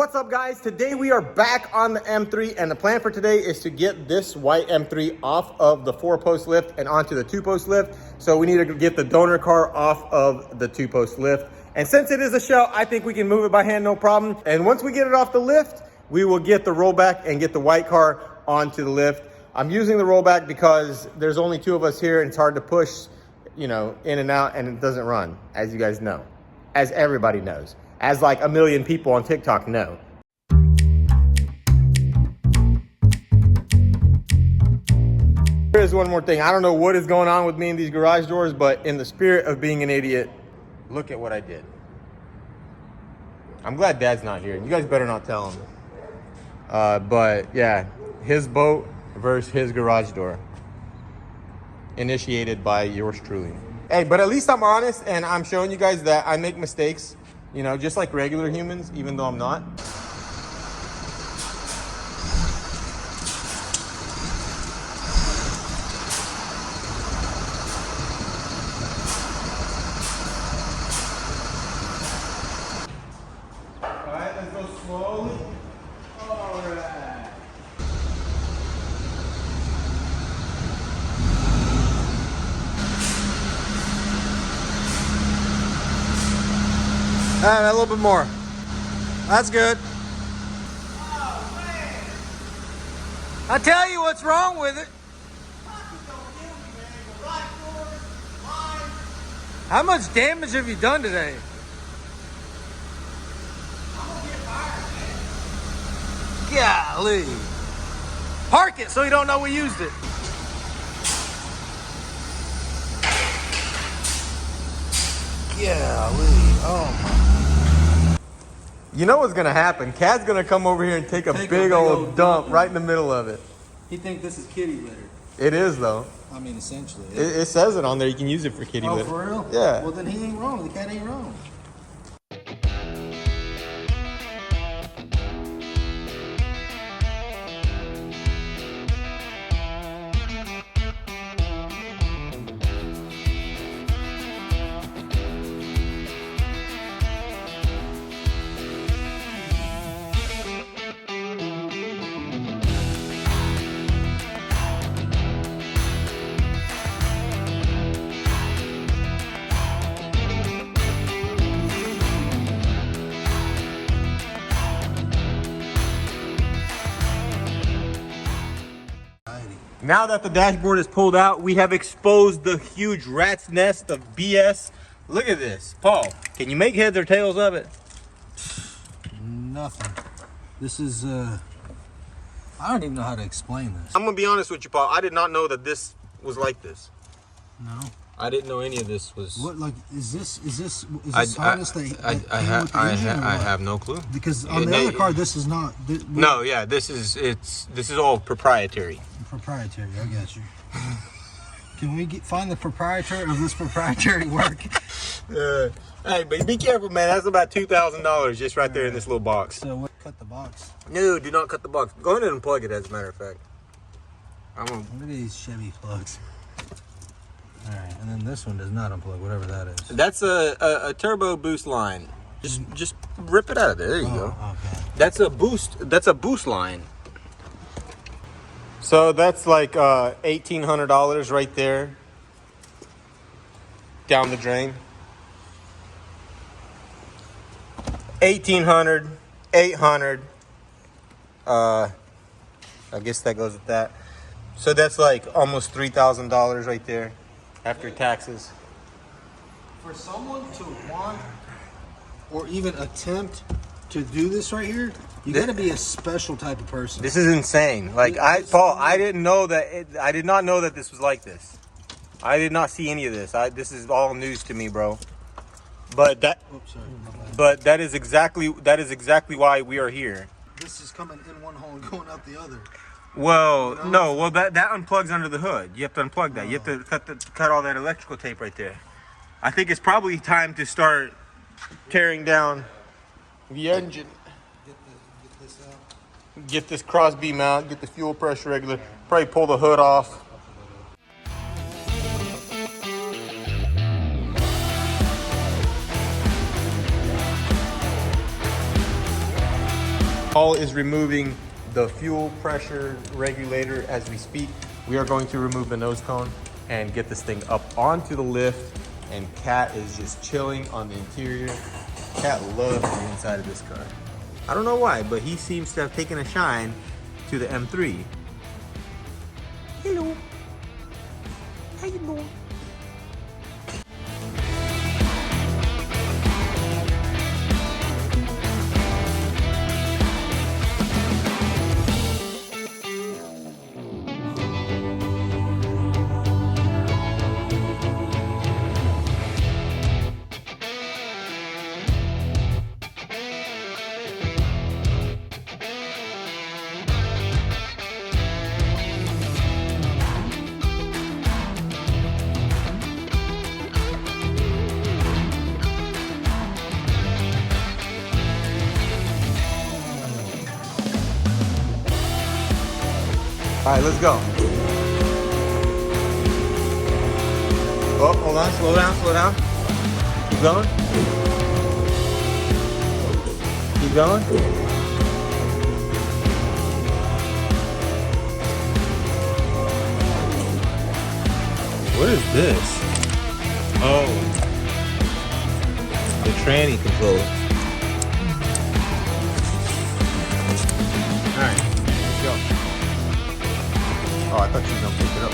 What's up, guys? Today we are back on the M3, and the plan for today is to get this white M3 off of the 4-post lift and onto the 2-post lift. So we need to get the donor car off of the 2-post lift. And since it is a shell, I think we can move it by hand, no problem. And once we get it off the lift, we will get the rollback and get the white car onto the lift. I'm using the rollback because there's only 2 of us here and it's hard to push, you know, in and out, and it doesn't run, as you guys know, as everybody knows, as like a million people on TikTok know. Here's one more thing. I don't know what is going on with me in these garage doors, but in the spirit of being an idiot, look at what I did. I'm glad Dad's not here. You guys better not tell him. But yeah, his boat versus his garage door. Initiated by yours truly. Hey, but at least I'm honest and I'm showing you guys that I make mistakes, you know, just like regular humans, even though I'm not. All right, let's go slowly. All right. All right, a little bit more. That's good. Oh, man. I tell you what's wrong with it. How much damage have you done today? Golly. Park it so you don't know we used it. Golly. Oh my. You know what's gonna happen? Cat's gonna come over here and take a big old dump right in the middle of it. He think this is kitty litter. It is though. I mean, essentially. It says it on there. You can use it for kitty litter. Oh, for real? Yeah. Well, then he ain't wrong. The cat ain't wrong. Now that the dashboard is pulled out, we have exposed the huge rat's nest of BS. Look at this. Paul, can you make heads or tails of it? Nothing. This is, I don't even know how to explain this. I'm gonna be honest with you, Paul. I did not know that this was like this. No. I didn't know any of this was. What, like, is this harness I have no clue. Because on the other car, this is not. No, yeah, this is all proprietary. Proprietary, I got you. Can we find the proprietor of this proprietary work? Hey, but be careful, man. That's about $2,000 just right there in this little box. So what? Cut the box. No, do not cut the box. Go ahead and unplug it, as a matter of fact. Look at these Chevy plugs. All right, and then this one does not unplug, whatever that is. That's a turbo boost line. Just rip it out of there. There you go. Okay. That's a boost line. So that's like $1,800 right there down the drain. 1,800, 800. I guess that goes with that. So that's like almost $3,000 right there after taxes. For someone to want or even attempt to do this right here, you got to be a special type of person. This is insane. Like Paul, I didn't know that. I did not know that this was like this. I did not see any of this. This is all news to me, bro. But that, that is exactly why we are here. This is coming in one hole and going out the other. Well, no. Well, that unplugs under the hood. You have to unplug that. You have to cut all that electrical tape right there. I think it's probably time to start tearing down the engine. Get this cross beam out, get the fuel pressure regulator, probably pull the hood off. Paul is removing the fuel pressure regulator as we speak. We are going to remove the nose cone and get this thing up onto the lift. And Kat is just chilling on the interior. Kat loves the inside of this car. I don't know why, but he seems to have taken a shine to the M3. Hello. How you doing? All right, let's go. Oh, hold on, slow down, slow down. Keep going. Keep going. What is this? Oh, the tranny controller. All right, let's go. Oh, I thought you were gonna pick it up.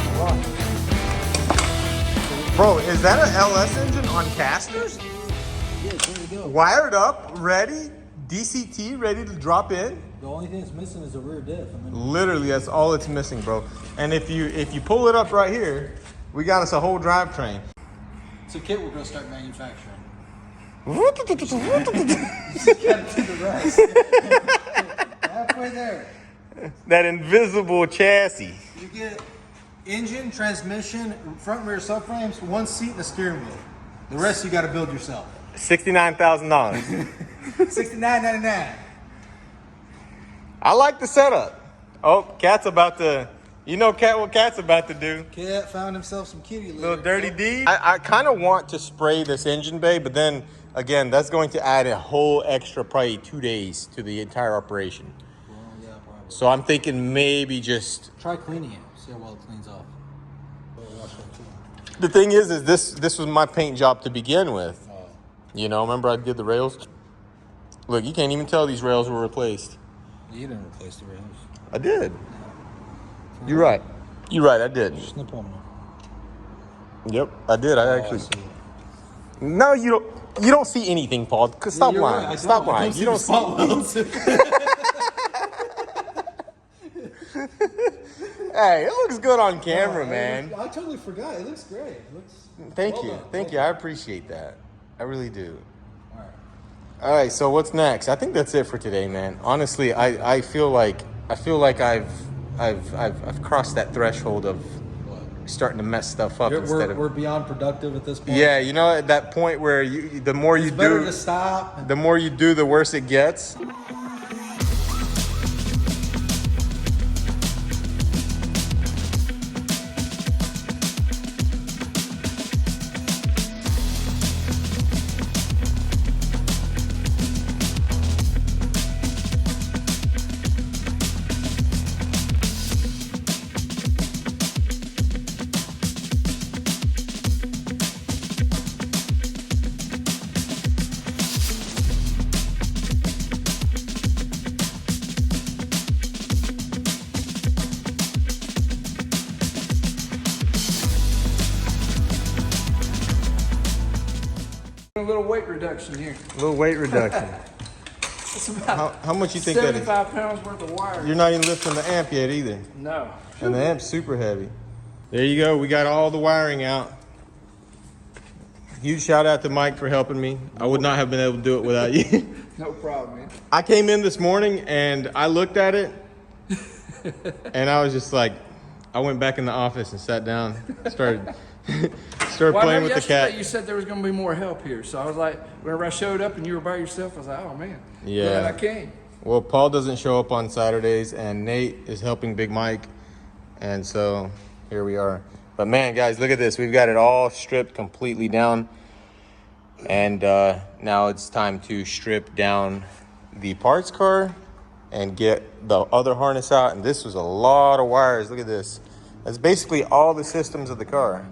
Bro, is that an LS engine on casters? Yeah, it's ready to go. Wired up, ready, DCT, ready to drop in? The only thing that's missing is the rear diff. I mean, Literally, that's all it's missing, bro. And if you pull it up right here, we got us a whole drivetrain. it's a kit we're gonna start manufacturing. Halfway Just gotta do the rest. Halfway there. That invisible chassis. You get engine, transmission, front and rear subframes, one seat, and a steering wheel. The rest you got to build yourself. $69,000. $69.99. I like the setup. Oh, Cat's about to, you know what Cat's about to do. Cat found himself some kitty litter. Little dirty D. I kind of want to spray this engine bay, but then again, that's going to add a whole extra probably 2 days to the entire operation. Well, yeah, probably. So I'm thinking maybe just. Try cleaning it. See how well it cleans off. The thing is this was my paint job to begin with. You know, remember I did the rails? Look, you can't even tell these rails were replaced. You didn't replace the rails. I did. You're right. You're right, I did. Snip on them. Yep, I did. I actually. No, you don't see anything, Paul. Stop lying. Right. Stop lying. You don't see. Hey, it looks good on camera, man. I totally forgot. It looks great. It looks. Thank you. Thank you. I appreciate that. I really do. All right. All right, so what's next? I think that's it for today, man. Honestly, I feel like I've crossed that threshold of starting to mess stuff up We're beyond productive at this point. Yeah, you know, at that point where the more you Better do, to stop. the more you do, the worse it gets. A little weight reduction here. A little weight reduction. It's about How much you think that is? 75 pounds worth of wire. You're not even lifting the amp yet either. No. And the amp's super heavy. There you go. We got all the wiring out. Huge shout out to Mike for helping me. I would not have been able to do it without you. No problem, man. I came in this morning and I looked at it and I was just like, I went back in the office and sat down, started playing with the cat. You said there was going to be more help here. So I was like, whenever I showed up and you were by yourself, I was like, oh, man. Yeah. Glad I came. Well, Paul doesn't show up on Saturdays and Nate is helping Big Mike. And so here we are. But man, guys, look at this. We've got it all stripped completely down. And now it's time to strip down the parts car and get the other harness out. And this was a lot of wires. Look at this. That's basically all the systems of the car.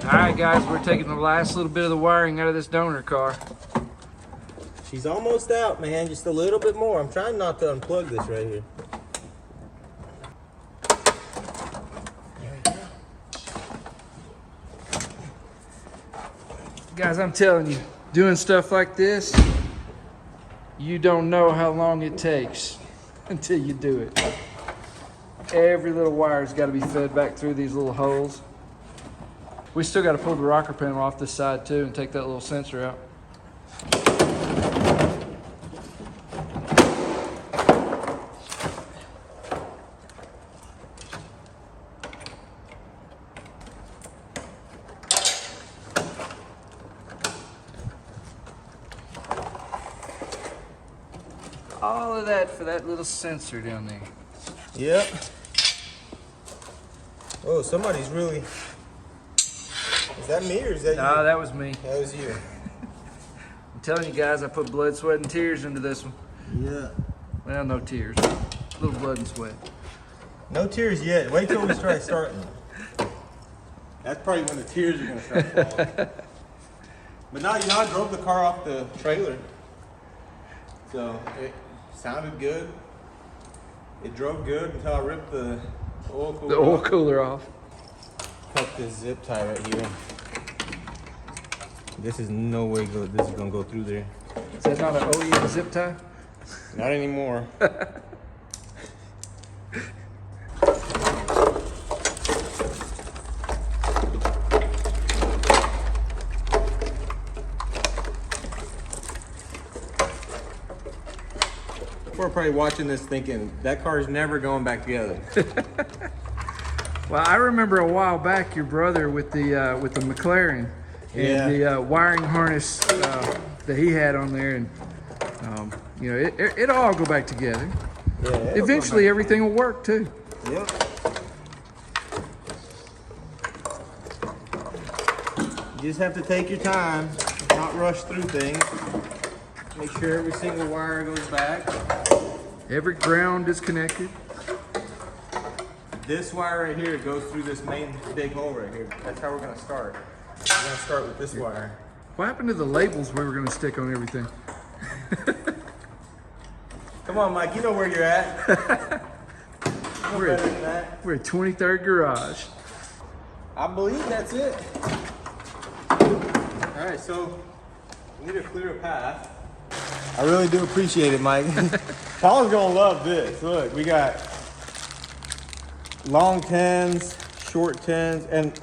All right, guys, we're taking the last little bit of the wiring out of this donor car. She's almost out, man. Just a little bit more. I'm trying not to unplug this right here. Guys, I'm telling you, doing stuff like this, you don't know how long it takes until you do it. Every little wire's got to be fed back through these little holes. We still got to pull the rocker panel off this side too and take that little sensor out. All of that for that little sensor down there. Yep. Oh, somebody's really... Is that me or is that you? No, that was me. That was you. I'm telling you guys, I put blood, sweat, and tears into this one. Yeah. Well, no tears. A little blood and sweat. No tears yet. Wait till we start starting. That's probably when the tears are going to start falling. But now, you know, I drove the car off the trailer. So it sounded good. It drove good until I ripped the oil cooler The oil off. cooler off. Cut this zip tie right here. This is no way this is gonna go through there. Is that not an OEM zip tie? Not anymore. We're probably watching this thinking that car's never going back together. Well, I remember a while back your brother with the McLaren and the wiring harness that he had on there, and you know, it all go back together. Yeah. Eventually, everything will work too. Yep. You just have to take your time, not rush through things. Make sure every single wire goes back. Every ground is connected. This wire right here goes through this main big hole right here. That's how we're gonna start. We're gonna start with this wire. What happened to the labels we were going to stick on everything? Come on, Mike, you know where you're at. No We're better than that. at 23rd Garage. I believe that's it. All right, so we need to clear a path. I really do appreciate it, Mike. Paul's gonna love this. Look, we got long 10s, short 10s, and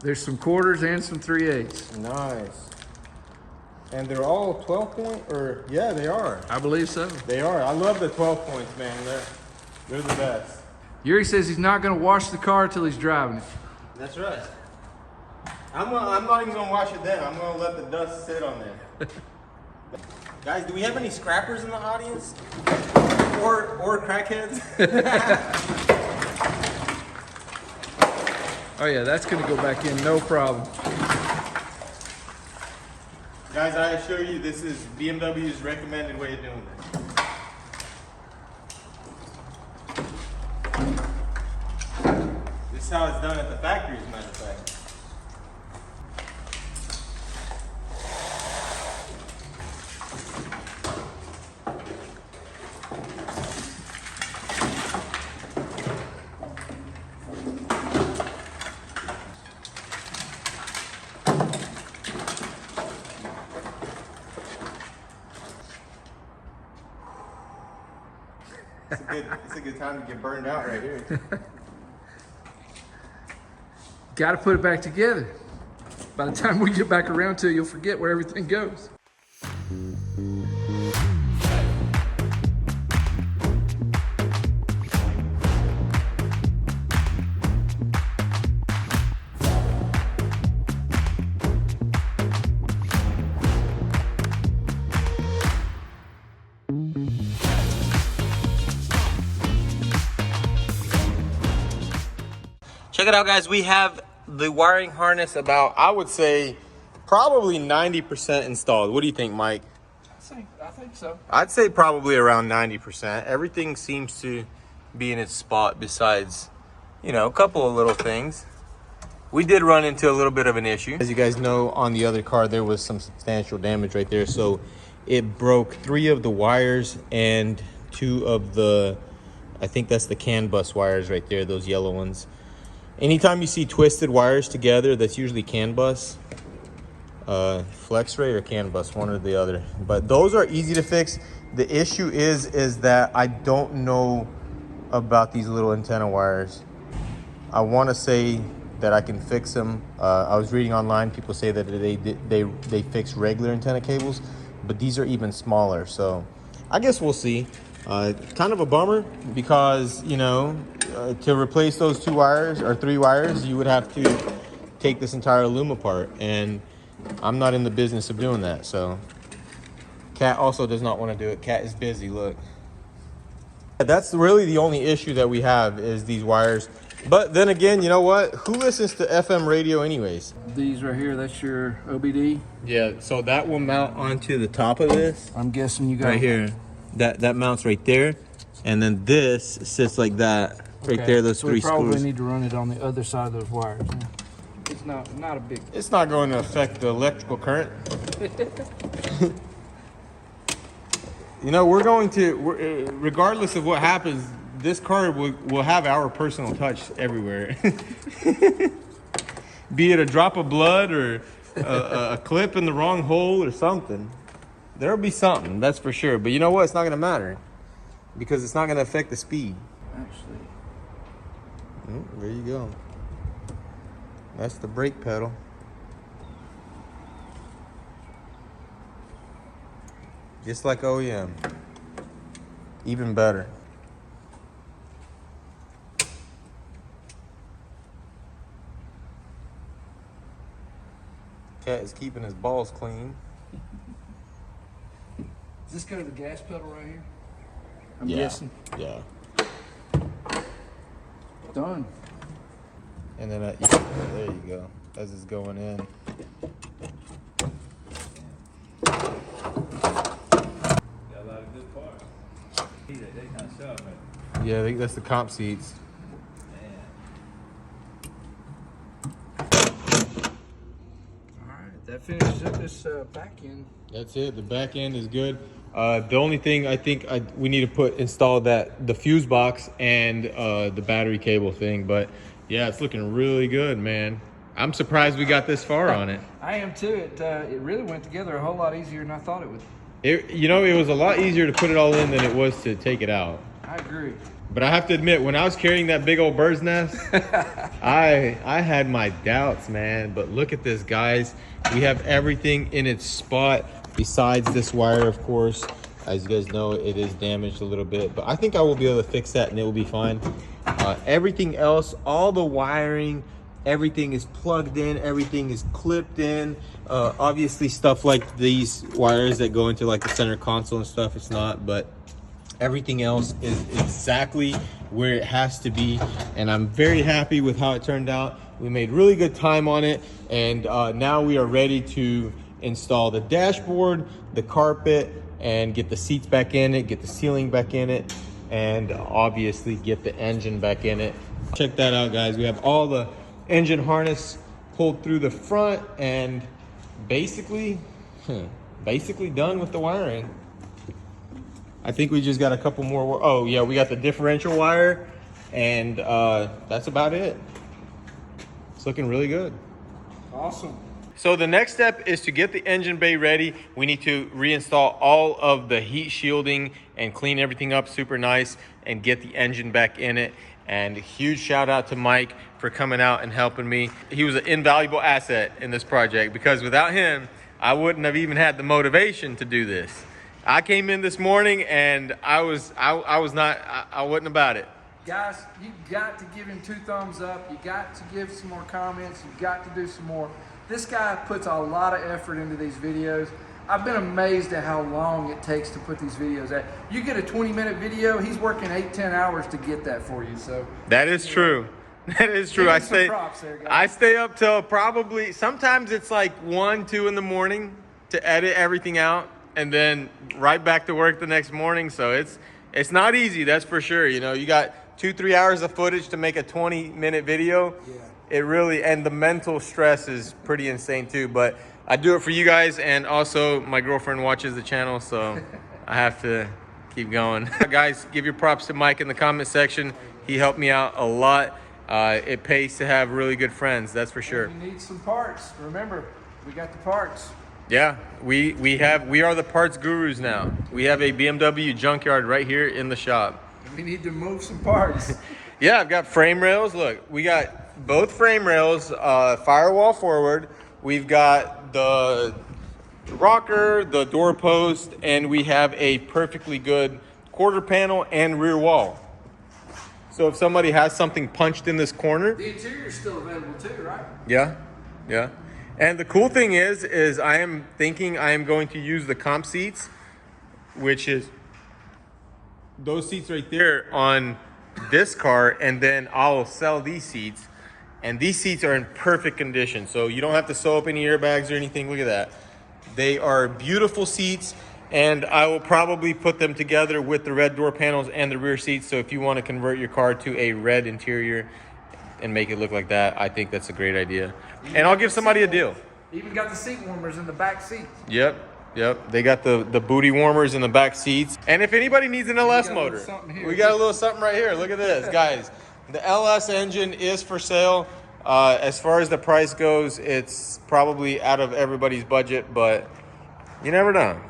There's some quarters and some 3/8. nice. And they're all 12 point, or yeah, they are. I believe so. They are. I love the 12 points, man. They're the best. Yuri says he's not going to wash the car till he's driving it. That's right. I'm not even gonna wash it then. I'm gonna let the dust sit on there. Guys, do we have any scrappers in the audience? Or crackheads? Oh yeah, that's going to go back in, no problem. Guys, I assure you, this is BMW's recommended way of doing this. This is how it's done at the factory, as a matter of fact. It's a good time to get burned out right here. Got to put it back together. By the time we get back around to it, you'll forget where everything goes. Check it out, guys. We have the wiring harness about, I would say, probably 90% installed. What do you think, Mike? I think so. I'd say probably around 90%. Everything seems to be in its spot besides, you know, a couple of little things. We did run into a little bit of an issue. As you guys know, on the other car, there was some substantial damage right there. So it broke 3 of the wires and 2 of the, I think that's the CAN bus wires right there, those yellow ones. Anytime you see twisted wires together, that's usually CAN bus. Flex ray or CAN bus, one or the other. But those are easy to fix. The issue is that I don't know about these little antenna wires. I want to say that I can fix them. I was reading online, people say that they fix regular antenna cables, but these are even smaller. So I guess we'll see. Kind of a bummer because, you know, to replace those 2 wires or 3 wires, you would have to take this entire loom apart, and I'm not in the business of doing that. So Kat also does not want to do it. Kat is busy, look. That's really the only issue that we have is these wires. But then again, you know what? Who listens to FM radio anyways? These right here, that's your OBD. Yeah, so that will mount onto the top of this. I'm guessing you got Right here. That mounts right there. And then this sits like that. Right there, those so 3 we probably screws. need to run it on the other side of those wires. Yeah. It's not a big. It's not going to affect the electrical current. You know, regardless of what happens, this car will have our personal touch everywhere. Be it a drop of blood or a clip in the wrong hole or something. There'll be something, that's for sure. But you know what? It's not going to matter because it's not going to affect the speed. Actually. There you go. That's the brake pedal. Just like OEM. Even better. Cat is keeping his balls clean. Does this go to the gas pedal right here? I'm Yeah. guessing. Yeah. Done. And then there you go. As it's going in. Got a lot of good parts. They kind of sharp, man. Yeah, I think that's the comp seats. Alright, that finishes up this back end. That's it. The back end is good. The only thing I think we need to install the fuse box and the battery cable thing. But yeah, it's looking really good, man. I'm surprised we got this far on it. I am too. It really went together a whole lot easier than I thought it would. You know, it was a lot easier to put it all in than it was to take it out. I agree. But I have to admit, when I was carrying that big old bird's nest, I had my doubts, man. But look at this, guys. We have everything in its spot besides this wire, of course. As you guys know, it is damaged a little bit, but I think I will be able to fix that and it will be fine. Everything else, all the wiring, everything is plugged in, everything is clipped in. Obviously stuff like these wires that go into like the center console and stuff, it's not, but everything else is exactly where it has to be. And I'm very happy with how it turned out. We made really good time on it. And now we are ready to install the dashboard, the carpet, and get the seats back in it, get the ceiling back in it, and obviously get the engine back in it. Check that out, guys. We have all the engine harness pulled through the front and basically done with the wiring. I think we just got a couple more. Oh yeah, we got the differential wire, and that's about it. It's looking really good. Awesome. So the next step is to get the engine bay ready. We need to reinstall all of the heat shielding and clean everything up super nice and get the engine back in it. And a huge shout out to Mike for coming out and helping me. He was an invaluable asset in this project because without him, I wouldn't have even had the motivation to do this. I came in this morning and I wasn't about it. Guys, you got to give him 2 thumbs up. You got to give some more comments. You got to do some more. This guy puts a lot of effort into these videos. I've been amazed at how long it takes to put these videos out. You get a 20-minute video, he's working 8-10 hours to get that for you. So that is true. That is true. Give I him some stay. props there, guys. I stay up till probably. Sometimes it's like 1, 2 in the morning to edit everything out, and then right back to work the next morning. So it's not easy. That's for sure. You know, you got 2-3 hours of footage to make a 20-minute video. Yeah. It really, and the mental stress is pretty insane too. But I do it for you guys, and also my girlfriend watches the channel, so I have to keep going. Guys, give your props to Mike in the comment section. He helped me out a lot. It pays to have really good friends, that's for sure. You need some parts. Remember, we got the parts. Yeah, we are the parts gurus now. We have a BMW junkyard right here in the shop. We need to move some parts. Yeah, I've got frame rails. Look, we got both frame rails, firewall forward. We've got the rocker, the door post, and we have a perfectly good quarter panel and rear wall. So if somebody has something punched in this corner. The interior's still available too, right? Yeah, yeah. And the cool thing is I am thinking I am going to use the comp seats, which is those seats right there on this car, and then I'll sell these seats. And these seats are in perfect condition, so you don't have to sew up any airbags or anything. Look at that. They are beautiful seats, and I will probably put them together with the red door panels and the rear seats. So if you want to convert your car to a red interior and make it look like that, I think that's a great idea. And I'll give somebody a deal. Even got the seat warmers in the back seats. Yep. They got the booty warmers in the back seats. And if anybody needs an LS motor, we got a little something right here. Look at this, guys. The LS engine is for sale. As far as the price goes, it's probably out of everybody's budget, but you never know.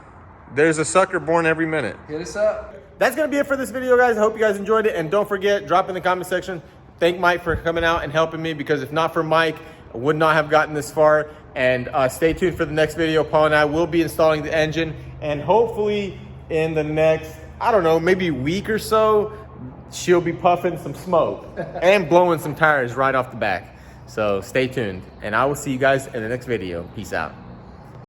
There's a sucker born every minute. Hit us up. That's going to be it for this video, guys. I hope you guys enjoyed it. And don't forget, drop in the comment section. Thank Mike for coming out and helping me, because if not for Mike, I would not have gotten this far. And stay tuned for the next video. Paul and I will be installing the engine. And hopefully in the next, I don't know, maybe week or so, she'll be puffing some smoke and blowing some tires right off the back. So stay tuned. And I will see you guys in the next video. Peace out.